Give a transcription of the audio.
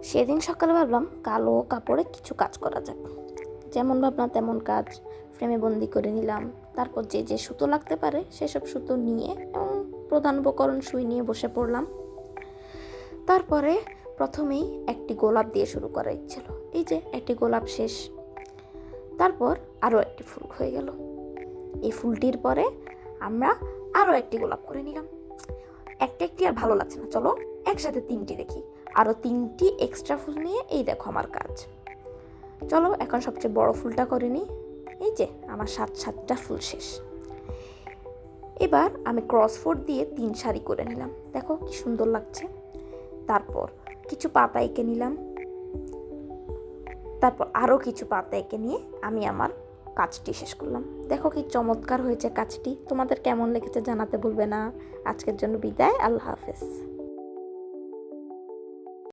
সেদিন সকালে ভাবলাম কালো কাপড়ে কিছু কাজ করা যাক। যেমন ভাবনা তেমন কাজ, ফ্রেমে বন্দি করে নিলাম। তারপর যে যে সুতো লাগতে পারে সেসব সুতো নিয়ে এবং প্রধান উপকরণ সুই নিয়ে বসে পড়লাম। তারপরে প্রথমেই একটি গোলাপ দিয়ে শুরু করা ইচ্ছিল। এই যে একটি গোলাপ শেষ, তারপর আরও একটি ফুল হয়ে গেল। এই ফুলটির পরে আমরা আরও একটি গোলাপ করে নিলাম। একটি আর ভালো লাগছে না, চলো একসাথে তিনটি দেখি। আরও তিনটি এক্সট্রা ফুল নিয়ে এই দেখো আমার কাজ। চলো এখন সবচেয়ে বড় ফুলটা করে নিই। এই যে আমার সাতটা ফুল শেষ। এবার আমি ক্রসফোর্ড দিয়ে 3 সারি করে নিলাম, দেখো কি সুন্দর লাগছে। তারপর কিছু পাতা এঁকে নিলাম, তারপর আরও কিছু পাতা এঁকে নিয়ে আমি আমার কাজটি শেষ করলাম। দেখো কি চমৎকার হয়েছে কাজটি। তোমাদের কেমন লেগেছে জানাতে ভুলবে না। আজকের জন্য বিদায়, আল্লাহ হাফেজ।